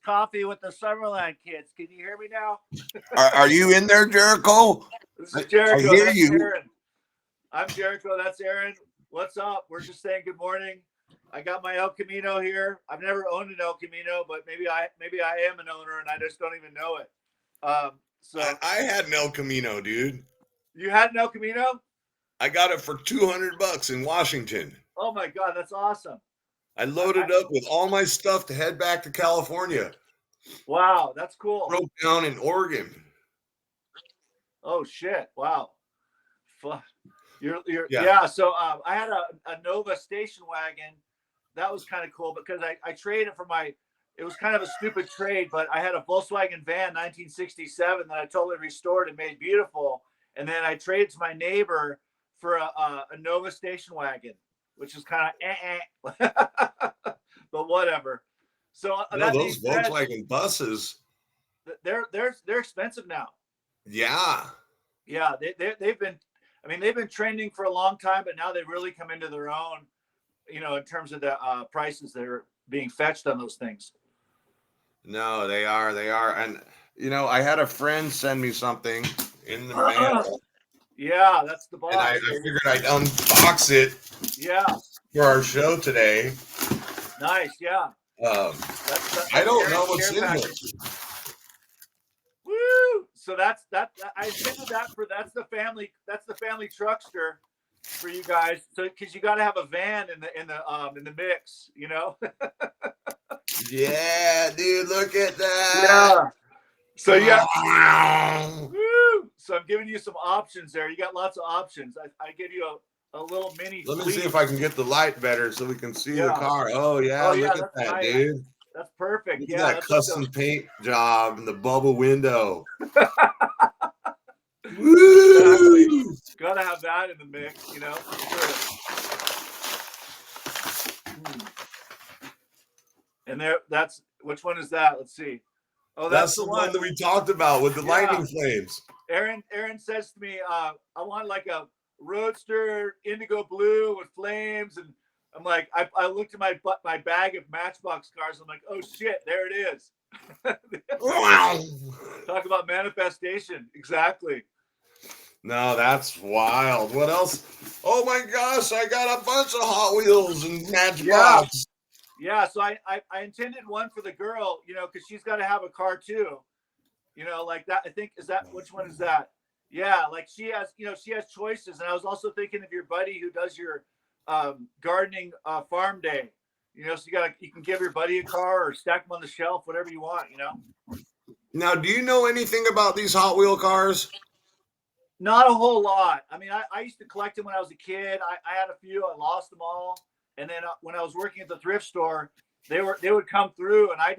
coffee with the Summerland kids. Can you hear me now? Are you in there, Jericho? This is I Jericho. hear That's you. Aaron. I'm Jericho. That's Aaron. What's up? We're just saying good morning. I got my El Camino here. I've never owned an El Camino, but maybe I am an owner and I just don't even know it. So I had an El Camino, dude. you had an El Camino? I got it for $200 in Washington. Oh my God, that's awesome. I loaded up with all my stuff to head back to California. Wow, that's cool. Broke down in Oregon. Oh shit! Wow. Yeah. So I had a Nova station wagon. That was kind of cool because I traded for it was kind of a stupid trade, but I had a Volkswagen van 1967 that I totally restored and made beautiful. And then I traded to my neighbor for a Nova station wagon, which is kind of but whatever. So Those Volkswagen buses. They're expensive now. Yeah. Yeah, they've been trending for a long time, but now they really come into their own, in terms of the prices that are being fetched on those things. No, they are. And, I had a friend send me something in the mail. Yeah, that's the boss. And I figured I'd unbox it. Yeah. For our show today. Nice, yeah. I don't know what's in here. Woo! So that's I intended that's the family truckster for you guys. So because you got to have a van in the mix, Yeah, dude, look at that. Yeah. So woo! So I'm giving you some options there. You got lots of options. I give you a little mini. Let me see if I can get the light better so we can see the car. Oh yeah, look at that, nice. Dude. That's perfect. Look at that custom paint job and the bubble window. Exactly. Gotta have that in the mix, Sure. And that's which one is that? Let's see. Oh, that's the one that we talked about with the lightning flames. Aaron says to me, I want like a Roadster indigo blue with flames, and I'm like, I looked at my bag of Matchbox cars. I'm like, oh shit, there it is. Talk about manifestation. Exactly. No, that's wild. What else? Oh my gosh, I got a bunch of Hot Wheels and Matchbox. Yeah. So I intended one for the girl, because she's got to have a car too. Like that. I think which one is that? Yeah, like she has choices. And I was also thinking of your buddy who does your gardening farm day. So you can give your buddy a car or stack them on the shelf, whatever you want, Now, do you know anything about these Hot Wheel cars? Not a whole lot. I mean, I used to collect them when I was a kid. I had a few. I lost them all. And then when I was working at the thrift store, they would come through, and I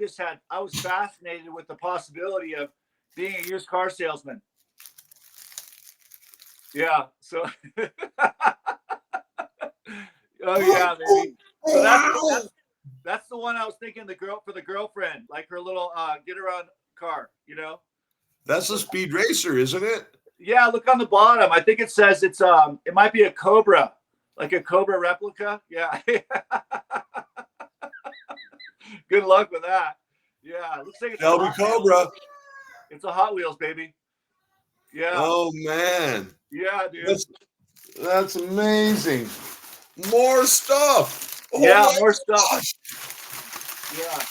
was fascinated with the possibility of being a used car salesman. Yeah. So, oh yeah, baby. So that's the one I was thinking. For the girlfriend, like her little get around car. That's a speed racer, isn't it? Yeah. Look on the bottom. I think it says it might be a Cobra, like a Cobra replica. Yeah. Good luck with that. Yeah. Looks like it's Shelby Cobra. It's a Hot Wheels, baby. Yeah. Oh man. Yeah, dude. That's amazing. More stuff. Oh, yeah, more stuff. Yeah.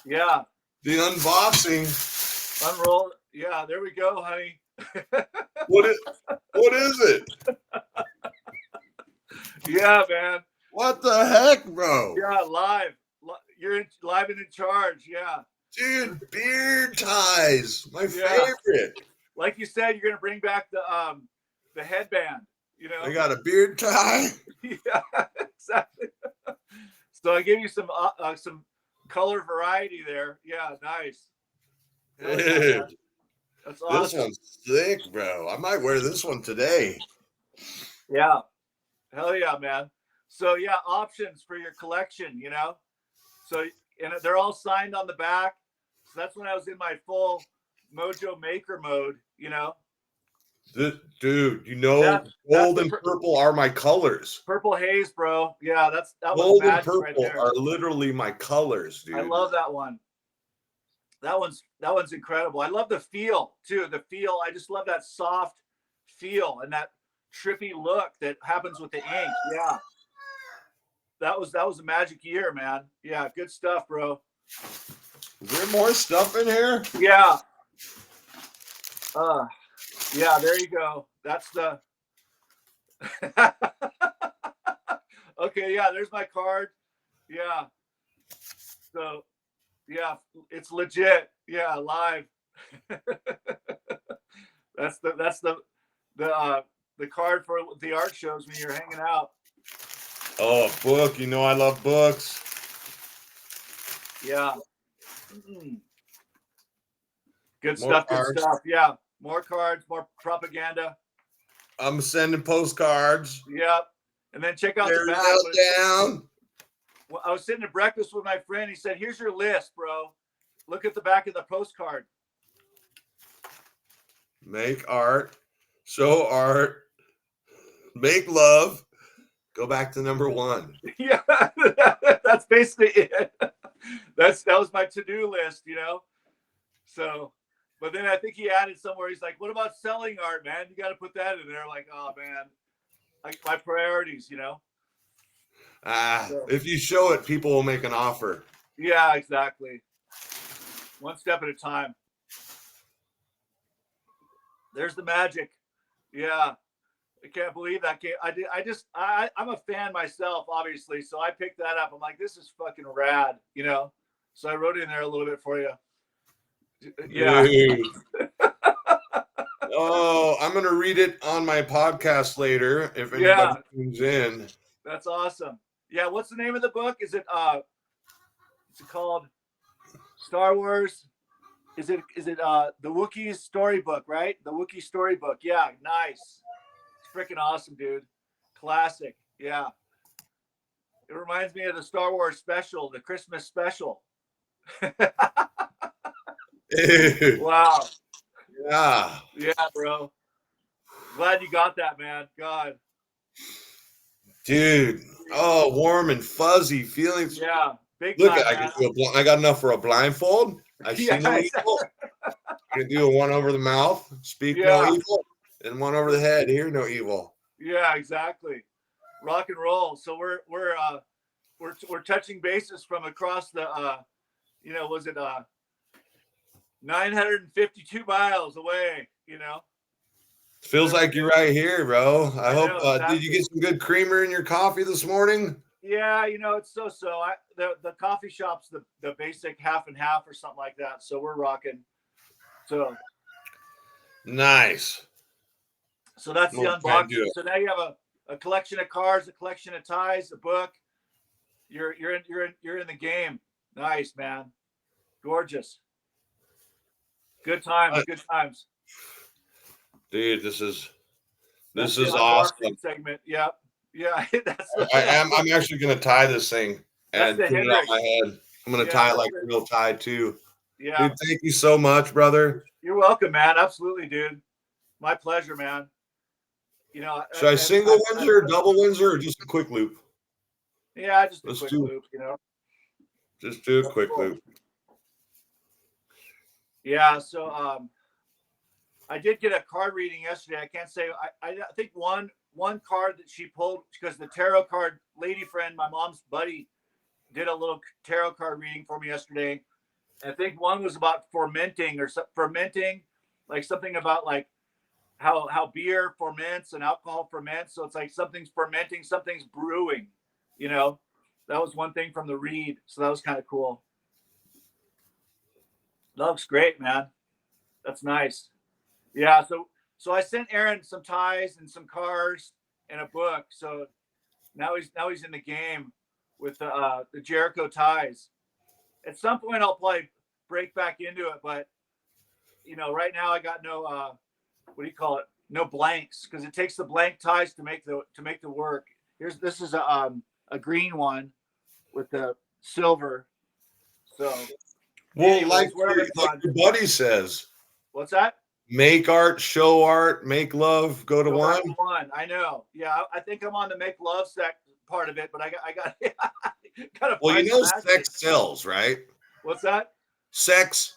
Yeah. The unboxing. Unroll. Yeah, there we go, honey. What is it? Yeah, man. What the heck, bro? Yeah, live. You're live and in charge. Yeah. Dude, beard ties. My favorite. Like you said, you're gonna bring back the headband. I got a beard tie. Yeah, exactly. So I gave you some color variety there. Yeah, nice. Dude, that's awesome. This one's sick, bro. I might wear this one today. Yeah. Hell yeah, man. So yeah, options for your collection, So and they're all signed on the back. So that's when I was in my full Mojo Maker mode, Dude, That's gold the and purple are my colors. Purple Haze, bro. Yeah, that was Gold and magic right purple there. are literally my colors, dude. I love that one. That one's incredible. I love the feel too. The feel. I just love that soft feel and that trippy look that happens with the ink. Yeah. That was a magic year, man. Yeah, good stuff, bro. Is there more stuff in here? Yeah. Yeah, there you go. That's the okay, yeah, there's my card. Yeah. So yeah, it's legit. Yeah, live. That's the card for the art shows when you're hanging out. Oh, a book. I love books. Yeah. Good More stuff. cards. Good stuff. Yeah. More cards, more propaganda. I'm sending postcards. Yep. And then check out There's the back. Meltdown. Well, I was sitting at breakfast with my friend. He said, "Here's your list, bro. Look at the back of the postcard." Make art. Show art. Make love. Go back to number 1. Yeah, that's basically it. That was my to-do list, So, but then I think he added somewhere. He's like, "What about selling art, man? You got to put that in there." Like, oh man, like my priorities, So, If you show it, people will make an offer. yeah, exactly. One step at a time. There's the magic. Yeah. I can't believe that game. I'm a fan myself, obviously. So I picked that up. I'm like, this is fucking rad, So I wrote it in there a little bit for you. Yeah. Oh, I'm gonna read it on my podcast later if anybody tunes in. That's awesome. Yeah, what's the name of the book? Is it called Star Wars? Is it the Wookiees storybook, right? The Wookiee storybook. Yeah, nice. It's freaking awesome, dude. Classic. Yeah. It reminds me of the Star Wars special, the Christmas special. Wow. Yeah. Yeah, bro. Glad you got that, man. God. Dude. Oh, warm and fuzzy feelings. Yeah. Big Look, time, I got enough for a blindfold. I see no evil. I can do one over the mouth, speak no evil, and one over the head, hear no evil. Yeah, exactly. Rock and roll. So we're touching bases from across the was it 952 miles away, Feels like you're right here, bro. I hope exactly. Did you get some good creamer in your coffee this morning? Yeah, it's so. The coffee shop's the basic half and half or something like that. So we're rocking. So nice. So that's the unboxing. So now you have a collection of cards, a collection of ties, a book. You're in the game. Nice, man. Gorgeous. Good times. Good times. Dude, this is awesome. Segment. Yep. Yeah. I'm actually gonna tie this thing and put it on my head. I'm gonna tie it like a real tie too. Yeah. Dude, thank you so much, brother. You're welcome, man. Absolutely, dude. My pleasure, man. Should I single Windsor, double Windsor, or just a quick loop? Yeah, just a quick loop, Just do a quick loop. Yeah, so I did get a card reading yesterday. I can't say I think one card that she pulled, because the tarot card lady friend, my mom's buddy, did a little tarot card reading for me yesterday. I think one was about fermenting, like something about like how beer ferments and alcohol ferments. So it's like something's fermenting, something's brewing, that was one thing from the read. So that was kind of cool. That looks great, man. That's nice. Yeah. So I sent Aaron some ties and some cars and a book. So now he's in the game with the Jerico ties. At some point I'll probably break back into it, but right now I got no what do you call it? No blanks, because it takes the blank ties to make the work. This is a green one with the silver. So well, anyways, like your buddy says. What's that? Make art, show art, make love, go to one. I know. Yeah, I think I'm on the make love part of it, but I got to Well, find you know, some action. sex sells, right? What's that? Sex.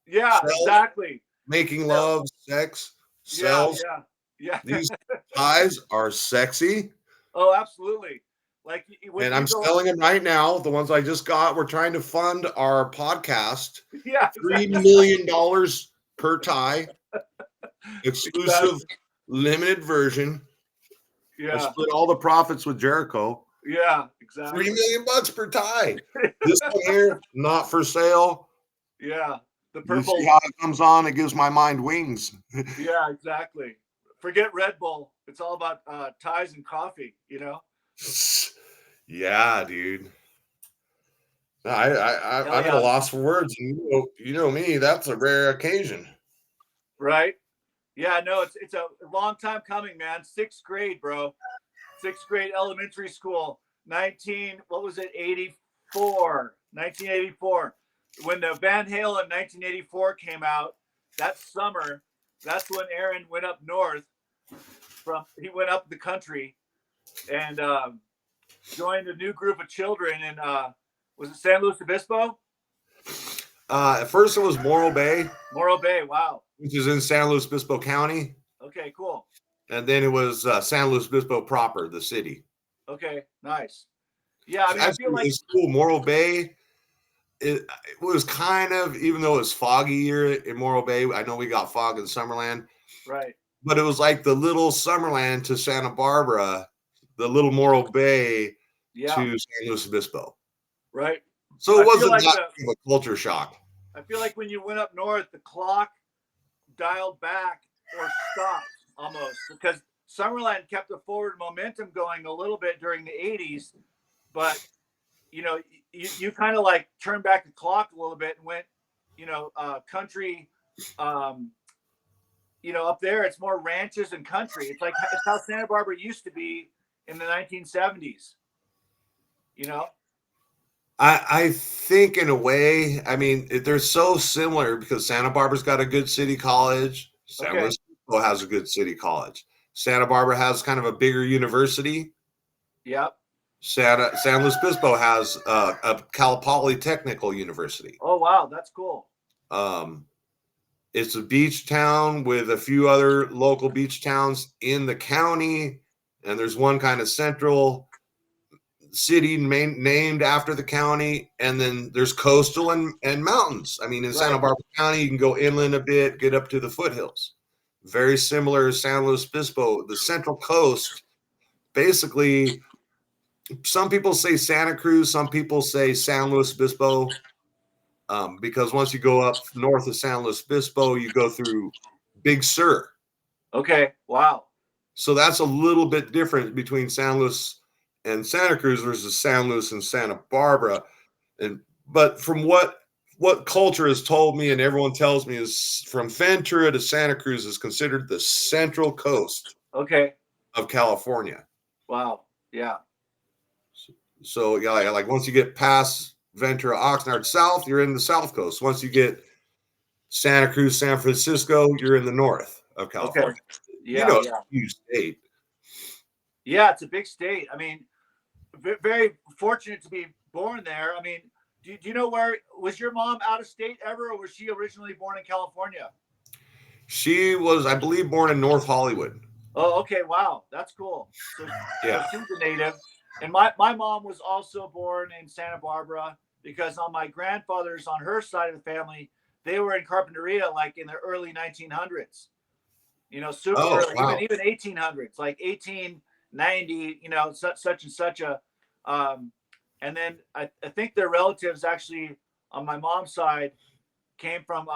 Yeah, sells. exactly. Making love, sex sells. Yeah. These ties are sexy. Oh, absolutely. Like when And you I'm go, selling them right now. The ones I just got. We're trying to fund our podcast. yeah, $3 exactly. million per tie. Exclusive, Exactly. limited version. I Yeah, split all the profits with Jericho. yeah, exactly. $3 million per tie. This one here, not for sale. Yeah, the You purple. see how it comes on? It gives my mind wings. Yeah, exactly. Forget Red Bull. It's all about ties and coffee. Yeah, dude. Hell I'm at a yeah. loss for words. You know me. That's a rare occasion. Right. Yeah. No, it's a long time coming, man. Sixth grade, bro. Sixth grade elementary school. What was it? 1984. When the Van Halen 1984 came out, that summer, that's when Aaron went up north. He went up the country and joined a new group of children in was it San Luis Obispo? At first, it was Morro Bay, Morro Bay. Wow. which is in San Luis Obispo County. Okay, cool. And then it was San Luis Obispo proper, the city. Okay, nice. Yeah, I mean, I Actually, feel like it's cool. Morro Bay, it was kind of, even though it was foggy here in Morro Bay, I know we got fog in Summerland, right. but it was like the little Summerland to Santa Barbara, the little Morro Bay Yeah, to San Luis Obispo. right. So it I feel wasn't like that big of a culture shock. I feel like when you went up north, the clock dialed back or stopped almost because Summerland kept a forward momentum going a little bit during the 80s, but you kind of like turned back the clock a little bit and went, country, up there it's more ranches and country. It's how Santa Barbara used to be in the 1970s. I think in a way, I mean, they're so similar because Santa Barbara's got a good city college. San Luis Obispo has a good city college. Santa Barbara has kind of a bigger university. Yep. San Luis Obispo has a Cal Poly Technical University. Oh, wow. That's cool. It's a beach town with a few other local beach towns in the county. And there's one kind of central city named after the county, and then there's coastal and mountains. I mean, in Santa Barbara County, you can go inland a bit, get up to the foothills. Very similar to San Luis Obispo, the Central Coast. Basically, some people say Santa Cruz, some people say San Luis Obispo, because once you go up north of San Luis Obispo, you go through Big Sur. Okay. Wow. So that's a little bit different between San Luis and Santa Cruz versus San Luis and Santa Barbara. But from what culture has told me and everyone tells me is from Ventura to Santa Cruz is considered the central coast of California. Wow. Yeah. So yeah, like once you get past Ventura, Oxnard south, you're in the south coast. Once you get Santa Cruz, San Francisco, you're in the north of California. Yeah, it's a huge state. Yeah, it's a big state. I mean, very fortunate to be born there. I mean, do you know where was your mom out of state ever, or was she originally born in California? She was, I believe, born in North Hollywood. Oh, okay. Wow. That's cool. So she's a native. And my mom was also born in Santa Barbara because on my grandfather's, on her side of the family, they were in Carpinteria like in the early 1900s. Super early, wow. even 1800s, like 1890, such and such a, and then I think their relatives actually on my mom's side came from,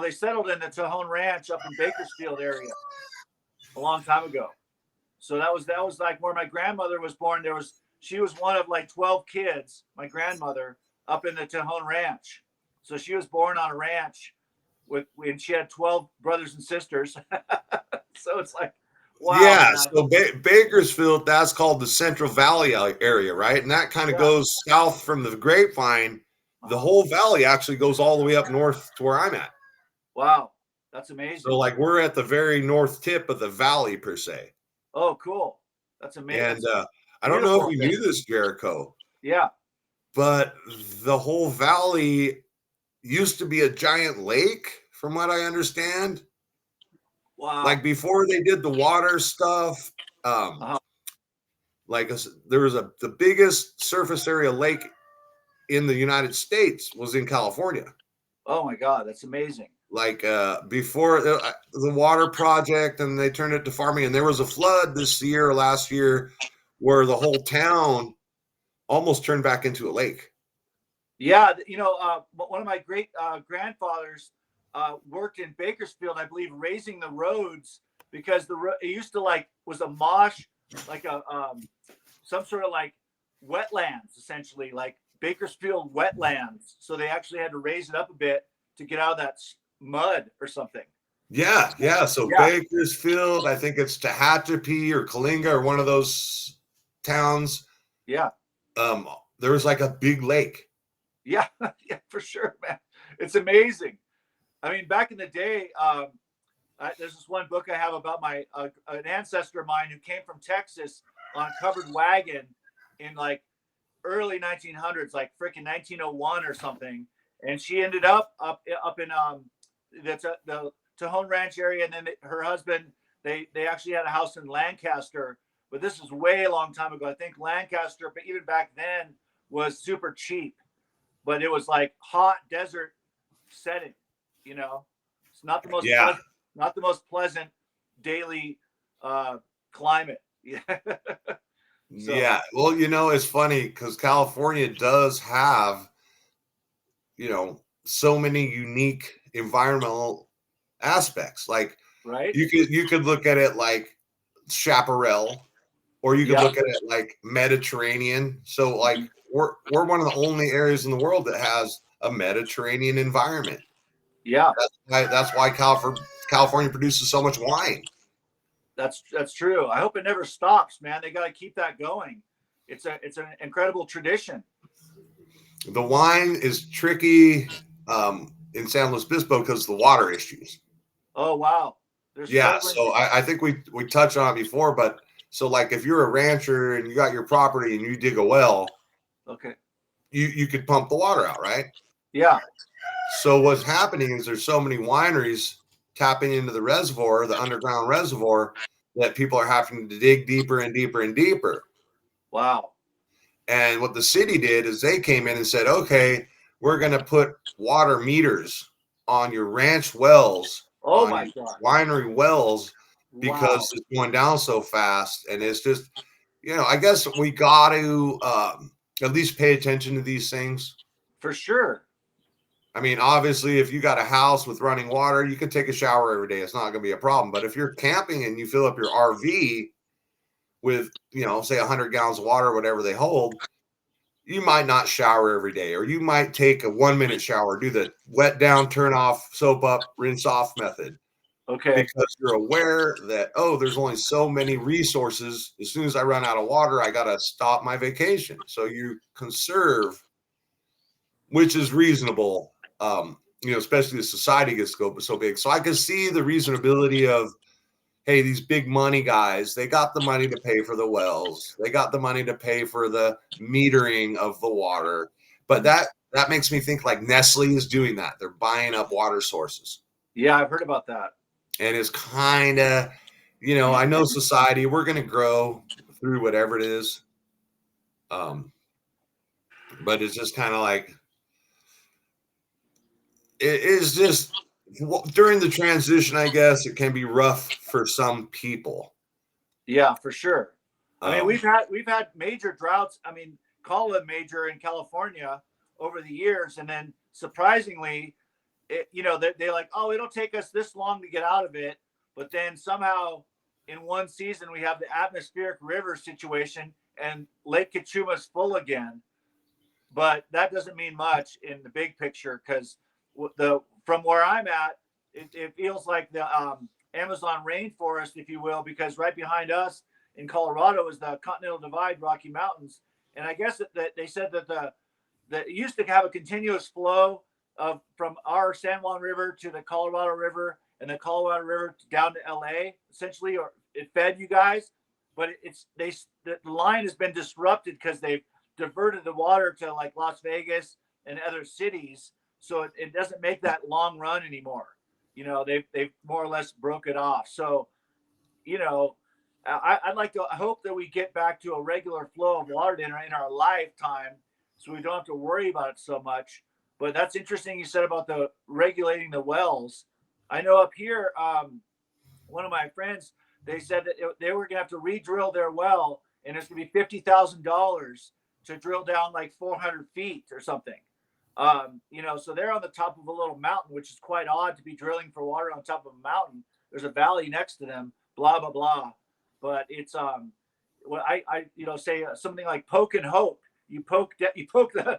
they settled in the Tejon Ranch up in Bakersfield area a long time ago. So that was like where my grandmother was born. She was one of like 12 kids, my grandmother, up in the Tejon Ranch. So she was born on a ranch and she had 12 brothers and sisters. So it's like, wow. Yeah. So Bakersfield, that's called the Central Valley area, right? And that kind of goes south from the Grapevine. The whole valley actually goes all the way up north to where I'm at. Wow. That's amazing. So like we're at the very north tip of the valley per se. Oh, cool. That's amazing. And That's I don't know if beautiful. you knew this, Jericho, Yeah. but the whole valley used to be a giant lake, from what I understand. Wow. Like before they did the water stuff, Uh-huh. there was the biggest surface area lake in the United States was in California. Oh my God, that's amazing. Like before the water project, and they turned it to farming, and there was a flood this year or last year where the whole town almost turned back into a lake. Yeah, one of my great grandfathers worked in Bakersfield, I believe, raising the roads because it used to was a mosh, like a some sort of like wetlands, essentially like Bakersfield wetlands. So they actually had to raise it up a bit to get out of that mud or something. Yeah. So Yeah, Bakersfield, I think it's Tehachapi or Kalinga or one of those towns. yeah, There was like a big lake. yeah, yeah, for sure, man. It's amazing. I mean, back in the day, there's this one book I have about an ancestor of mine who came from Texas on a covered wagon in like early 1900s, like freaking 1901 or something, and she ended up in the Tejon Ranch area, and then her husband they actually had a house in Lancaster, but this is way a long time ago. I think Lancaster, but even back then was super cheap, but it was like hot desert setting, you know. It's not the most Yeah. pleasant, not the most pleasant daily climate. Yeah. So, Yeah. Well, it's funny because California does have, so many unique environmental aspects. Like right. you could look at it like chaparral, or you could Yeah. look at it like Mediterranean. So like we're one of the only areas in the world that has a Mediterranean environment. Yeah. That's why California produces so much wine. That's true. I hope it never stops, man. They got to keep that going. It's an incredible tradition. The wine is tricky in San Luis Obispo because of the water issues. Oh wow, they're Yeah, struggling. so I think we touched on it before, but so like if you're a rancher and you got your property and you dig a well, Okay. you could pump the water out, right? Yeah. So what's happening is there's so many wineries tapping into the reservoir, the underground reservoir, that people are having to dig deeper and deeper and deeper. Wow. And what the city did is they came in and said, okay, we're going to put water meters on your ranch wells, Oh on my your God. winery wells, Wow. because it's going down so fast. And it's just, I guess we got to at least pay attention to these things. For sure. I mean, obviously, if you got a house with running water, you can take a shower every day. It's not going to be a problem. But if you're camping and you fill up your RV with, say 100 gallons of water, whatever they hold, you might not shower every day, or you might take a 1 minute shower, do the wet down, turn off, soap up, rinse off method, Okay. because you're aware that, oh, there's only so many resources. As soon as I run out of water, I got to stop my vacation. So you conserve, which is reasonable. Especially as society gets so big. So I can see the reasonability of, hey, these big money guys, they got the money to pay for the wells. They got the money to pay for the metering of the water. But that makes me think like Nestle is doing that. They're buying up water sources. Yeah, I've heard about that. And it's kind of, I know society, we're going to grow through whatever it is. But it's just kind of like, it is just during the transition, I guess it can be rough for some people. Yeah, for sure. I mean, Um, we've had major droughts. I mean, call it major in California over the years, and then surprisingly, they like, oh, it'll take us this long to get out of it, but then somehow in one season we have the atmospheric river situation and Lake Kachuma's full again. But that doesn't mean much in the big picture because from where I'm at, it feels like the Amazon rainforest, if you will, because right behind us in Colorado is the Continental Divide, Rocky Mountains, and I guess that they said that it used to have a continuous flow of from our San Juan River to the Colorado River, and the Colorado River down to LA, essentially, or it fed you guys. But the line has been disrupted because they've diverted the water to like Las Vegas and other cities, so it doesn't make that long run anymore. They've more or less broke it off. So, I hope that we get back to a regular flow of water in our lifetime, so we don't have to worry about it so much. But that's interesting you said about the regulating the wells. I know up here, one of my friends, they said that they were going to have to re-drill their well, and it's going to be $50,000 to drill down like 400 feet or something. So they're on the top of a little mountain, which is quite odd to be drilling for water on top of a mountain. There's a valley next to them, blah, blah, blah. But it's, what I say something like poke and hope. You poke the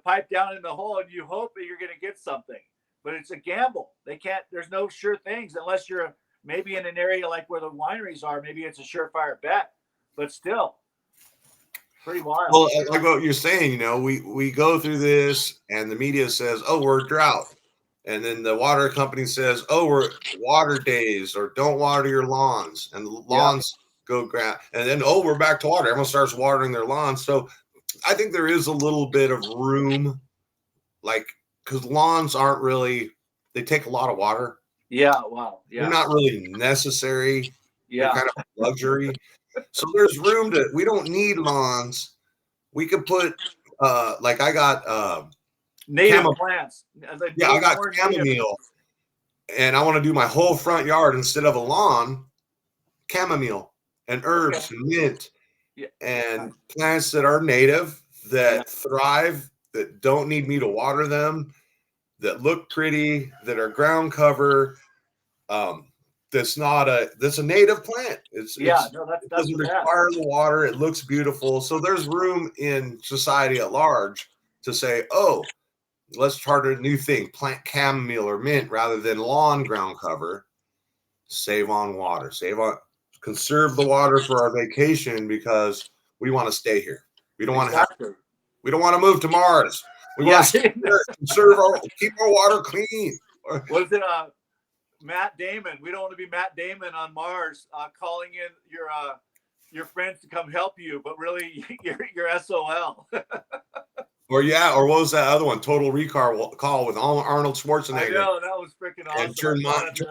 pipe down in the hole and you hope that you're going to get something, but it's a gamble. There's no sure things unless you're maybe in an area like where the wineries are. Maybe it's a surefire bet, but still pretty wild. Well, like what you're saying, we go through this and the media says, oh, we're drought. And then the water company says, oh, we're water days, or don't water your lawns. And the lawns go ground. And then, oh, we're back to water. Everyone starts watering their lawns. So I think there is a little bit of room, because lawns aren't really, they take a lot of water. Yeah, wow. Yeah. They're not really necessary. Yeah. They're kind of luxury. So there's room we don't need lawns. We could put, I got native plants. I got chamomile, and I want to do my whole front yard instead of a lawn, chamomile and herbs and mint and plants that are native, that thrive, that don't need me to water them, that look pretty, that are ground cover. That's a native plant. It doesn't require the water. It looks beautiful. So there's room in society at large to say, oh, let's start a new thing, plant chamomile or mint rather than lawn ground cover. Save on water, conserve the water for our vacation, because we want to stay here. We don't want to move to Mars. We want to keep our water clean. What is it? Matt Damon. We don't want to be Matt Damon on Mars, calling in your friends to come help you, but really you're SOL. Or what was that other one? Total Recall with Arnold Schwarzenegger. I know, that was freaking awesome. And turn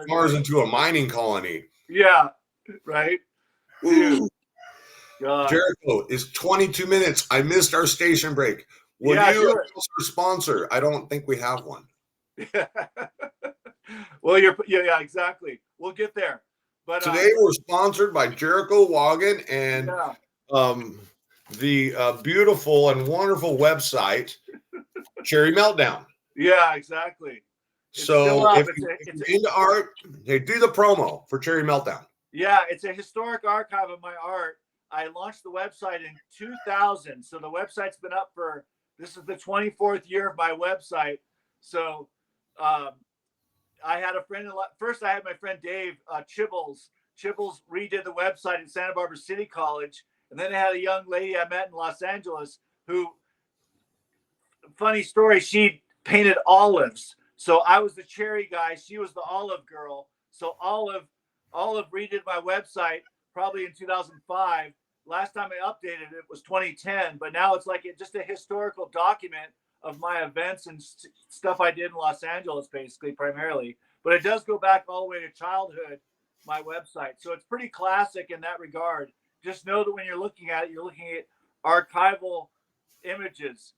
Mars into a mining colony. Yeah, right. Dude. Jericho, is 22 minutes. I missed our station break. Will you announce our sponsor? I don't think we have one. Well, exactly. We'll get there. But today we're sponsored by Jerico Wagon and the beautiful and wonderful website Cherry Meltdown. Yeah, exactly. So if you're into art, they do the promo for Cherry Meltdown. Yeah, it's a historic archive of my art. I launched the website in 2000, so the website's been up this is the 24th year of my website. So I had a friend. First, I had my friend Dave Chibbles. Chibbles redid the website at Santa Barbara City College. And then I had a young lady I met in Los Angeles who, funny story, she painted olives. So I was the cherry guy. She was the olive girl. So Olive redid my website probably in 2005. Last time I updated it was 2010. But now it's just a historical document of my events and stuff I did in Los Angeles, basically, primarily. But it does go back all the way to childhood, my website. So it's pretty classic in that regard. Just know that when you're looking at it, you're looking at archival images,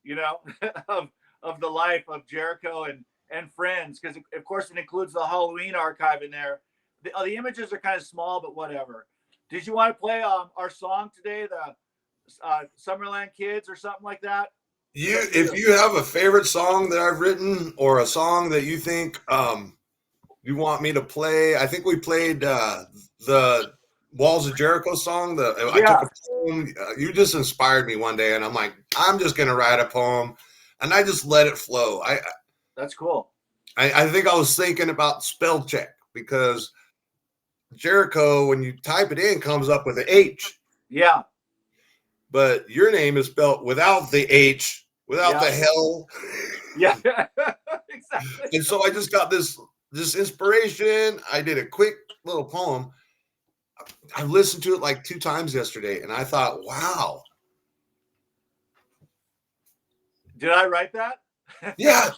of the life of Jericho and friends. Because, of course, it includes the Halloween archive in there. The images are kind of small, but whatever. Did you want to play our song today, the Summerland Kids or something like that? If you have a favorite song that I've written or a song that you think you want me to play, I think we played the Walls of Jericho song. I took a poem. You just inspired me one day, and I'm like, I'm just gonna write a poem, and I just let it flow. That's cool. I think I was thinking about spell check, because Jericho, when you type it in, comes up with an H. Yeah. But your name is spelled without the H, without the hell. Yeah, exactly. And so I just got this just inspiration. I did a quick little poem. I listened to it like 2 times yesterday, and I thought, wow. Did I write that? Yeah,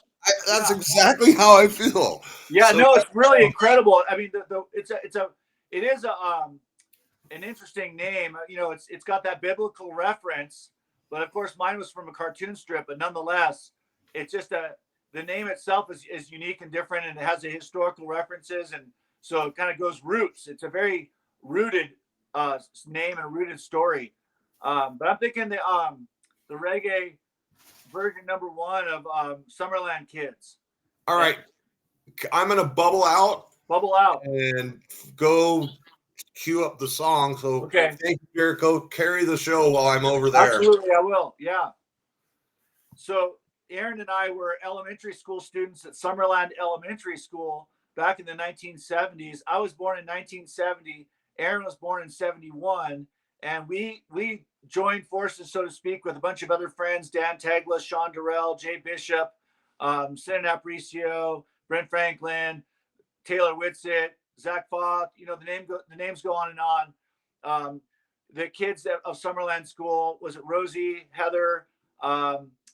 that's Yeah. exactly how I feel. Yeah, So no, it's really incredible. I mean, it is an interesting name. You know, it's got that biblical reference, but of course mine was from a cartoon strip. But nonetheless, it's just the name itself is unique and different, and it has the historical references, and so it kind of goes roots. It's a very rooted name and rooted story. But I'm thinking the reggae version number one of Summerland Kids. all And right, I'm gonna bubble out Bubble Out. and go cue up the song. So Okay. thank you, Jericho. Carry the show while I'm over there. Absolutely, I will. Yeah. So Aaron and I were elementary school students at Summerland Elementary School back in the 1970s. I was born in 1970. Aaron was born in 71. And we joined forces, so to speak, with a bunch of other friends, Dan Tegla, Sean Durrell, Jay Bishop, Senan Aparicio, Brent Franklin, Taylor Whitsitt, Zach Foth. You know, the names go on and on. The kids of Summerland School, was it Rosie, Heather,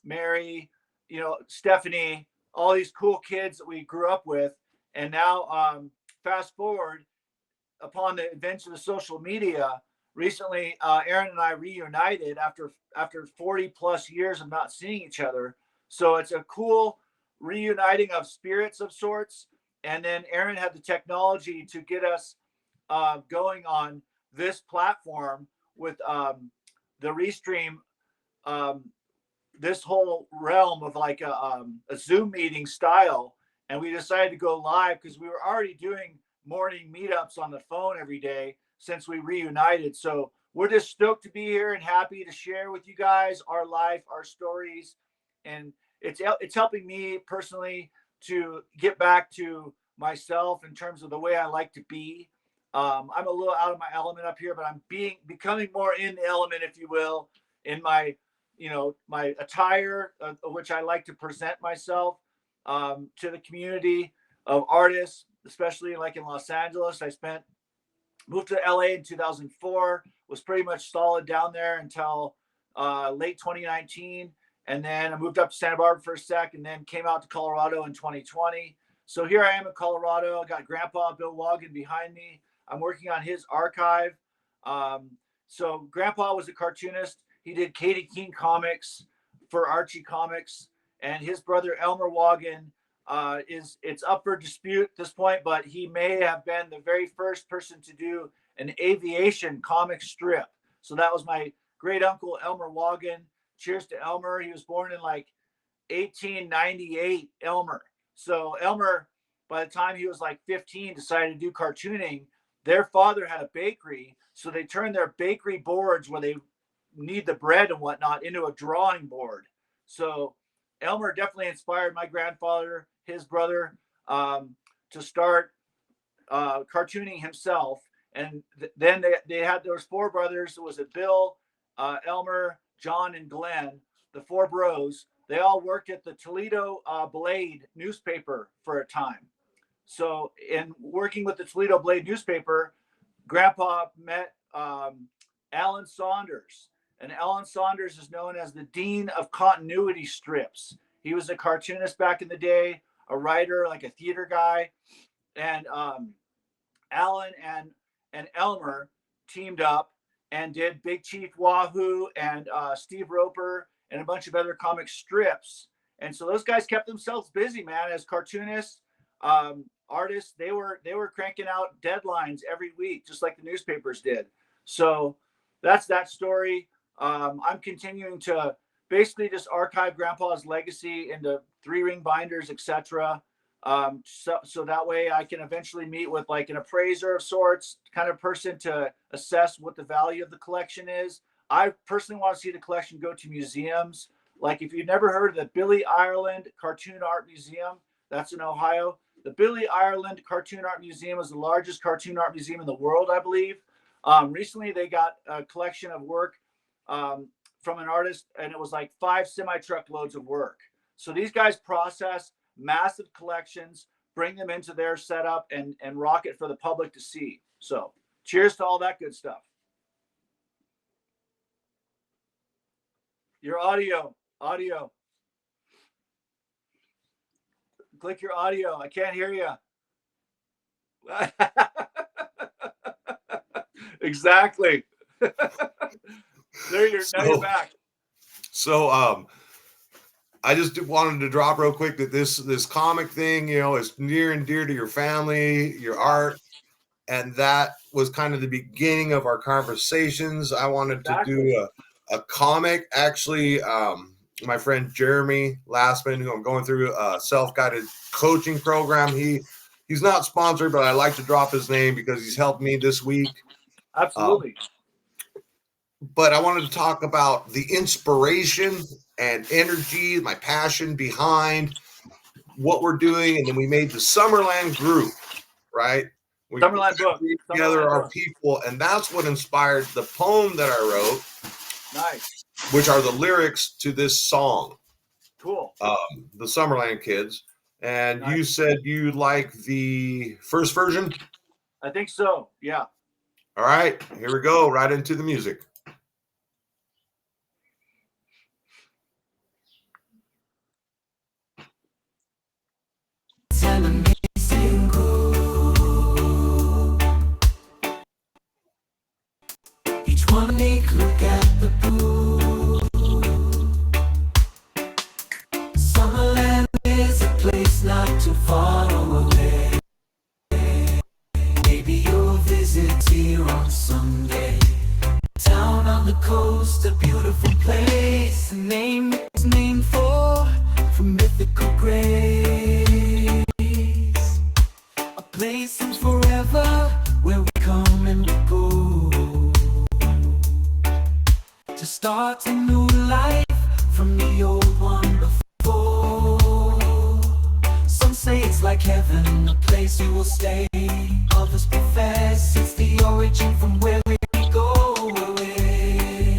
Mary, you know, Stephanie, all these cool kids that we grew up with. And now, fast forward, upon the invention of social media, recently, Aaron and I reunited after 40 plus years of not seeing each other. So it's a cool reuniting of spirits of sorts. And then Aaron had the technology to get us going on this platform with the Restream, um, this whole realm of like a Zoom meeting style. And we decided to go live because we were already doing morning meetups on the phone every day since we reunited. So we're just stoked to be here and happy to share with you guys our life, our stories. And it's helping me personally to get back to myself in terms of the way I like to be. I'm a little out of my element up here, but I'm becoming more in the element, if you will, in my, you know, my attire, which I like to present myself to the community of artists, especially like in Los Angeles. Moved to LA in 2004, was pretty much solid down there until late 2019. And then I moved up to Santa Barbara for a sec and then came out to Colorado in 2020. So here I am in Colorado. I got Grandpa Bill Wogan behind me. I'm working on his archive. Um, so Grandpa was a cartoonist. He did Katie Keene comics for Archie Comics, and his brother Elmer Wogan it's up for dispute at this point, but he may have been the very first person to do an aviation comic strip. So that was my great uncle Elmer Wogan. Cheers to Elmer. He was born in like 1898, Elmer. So Elmer, by the time he was like 15, decided to do cartooning. Their father had a bakery, so they turned their bakery boards where they need the bread and whatnot into a drawing board. So Elmer definitely inspired my grandfather, his brother, to start cartooning himself. And then they had those four brothers. It was a Bill, Elmer, John, and Glenn, the four bros. They all worked at the Toledo Blade newspaper for a time. So, in working with the Toledo Blade newspaper, Grandpa met Alan Saunders. And Alan Saunders is known as the Dean of Continuity Strips. He was a cartoonist back in the day, a writer, like a theater guy. And Alan and Elmer teamed up and did Big Chief Wahoo and Steve Roper and a bunch of other comic strips. And so those guys kept themselves busy, man, as cartoonists, artists. They were cranking out deadlines every week, just like the newspapers did. So that's that story. I'm continuing to basically just archive Grandpa's legacy into 3-ring binders, etc. So that way I can eventually meet with like an appraiser of sorts, kind of person to assess what the value of the collection is. I personally want to see the collection go to museums. Like if you've never heard of the Billy Ireland Cartoon Art Museum, that's in Ohio. The Billy Ireland Cartoon Art Museum is the largest cartoon art museum in the world, I believe. Recently, they got a collection of work from an artist, and it was like 5 semi truck loads of work. So these guys process massive collections, bring them into their setup and rock it for the public to see. So cheers to all that good stuff. Your audio. Click your audio. I can't hear you. Exactly. Now you're back. So I just wanted to drop real quick that this comic thing, is near and dear to your family, your art, and that was kind of the beginning of our conversations. I wanted to do a comic. Actually, my friend Jeremy Lastman, who I'm going through a self-guided coaching program, he's not sponsored, but I like to drop his name because he's helped me this week. Absolutely. But I wanted to talk about the inspiration and energy, my passion behind what we're doing. And then we made the Summerland group, right? We Summerland book. Together our people. And that's what inspired the poem that I wrote. Nice. Which are the lyrics to this song. Cool. The Summerland Kids. And nice. You said you like the first version? I think so. Yeah. All right. Here we go. Right into the music. Each one make look at the pool. Summerland is a place not too far away. Maybe you'll visit here on Sunday. Town on the coast, a beautiful place. A name is named for from mythical grace. A place in forever where we come and we go. To start a new life from the old one before. Some say it's like heaven, a place you will stay. Others profess it's the origin from where we go away.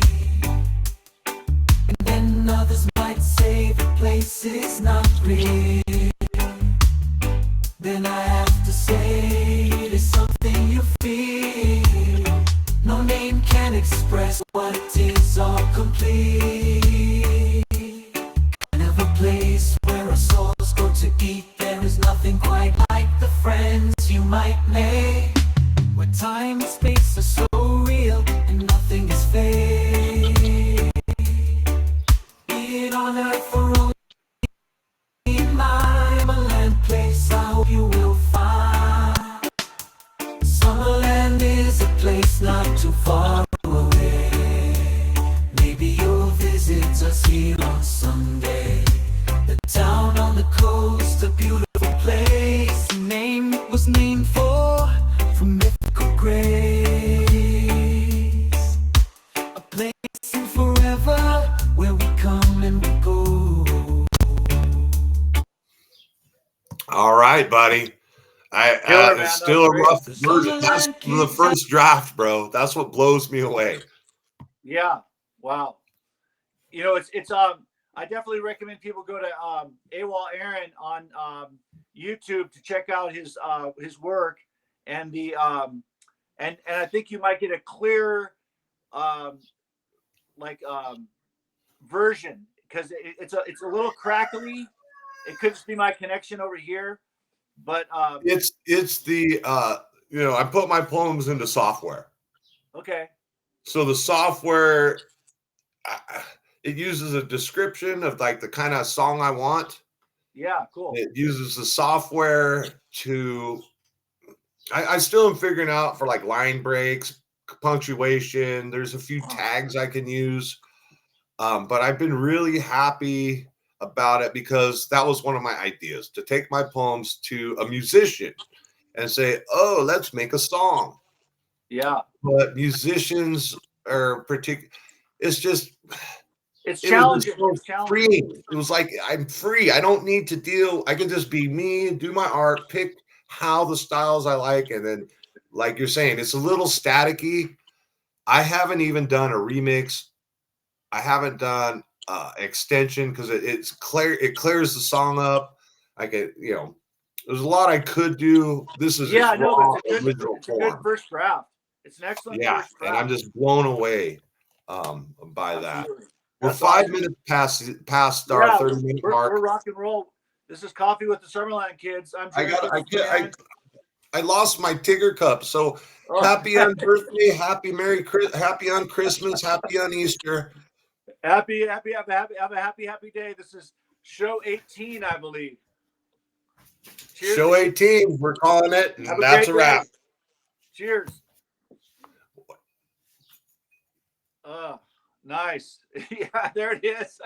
And then others might say the place is not real. Then I have to say it is something you feel. No name can express what it is or complete. Kind of a place where our souls go to eat. There is nothing quite like the friends you might make. Where time and space are so real and nothing is fake. Be it on earth or only in my land place, I hope you will find. Summerland is a place not too far away. Maybe you'll visit us here on Sunday. The town on the coast, a beautiful place. The name it was named for from mythical grace. A place in forever where we come and we go. All right, buddy. It's still a rough version. That's the first draft, bro. That's what blows me away. Yeah. Wow. It's I definitely recommend people go to AWOL Aaron on YouTube to check out his work and the and I think you might get a clear version because it's a little crackly. It could just be my connection over here. But it's the I put my poems into software. Okay. So the software it uses a description of like the kind of song I want. Yeah, cool. It uses the software to I still am figuring out for like line breaks, punctuation. There's a few tags I can use. But I've been really happy about it because that was one of my ideas, to take my poems to a musician and say, oh, let's make a song. Yeah. But musicians are it's challenging. It's freeing. It was like, I'm free. I don't need to deal. I can just be me, do my art, pick how the styles I like. And then, like you're saying, it's a little staticky. I haven't even done a remix. I haven't done extension because it clears the song up. I get, There's a lot I could do. This is Yeah, just I know, raw but original it's a good form. first draft. It's an excellent Yeah, first and I'm draft. just blown away by that. Absolutely. We're That's 5 awesome. minutes past our Yeah, 30-minute we're mark. rock and roll. This is Coffee with the Summerland Kids. I'm Jerico. I lost my Tigger cup. So Oh, happy on birthday, happy on Christmas, happy on Easter. have a happy day. This is show 18, I believe. Cheers. Show 18, we're calling it, and Have a that's great a wrap. day. Cheers. Nice. Yeah, there it is.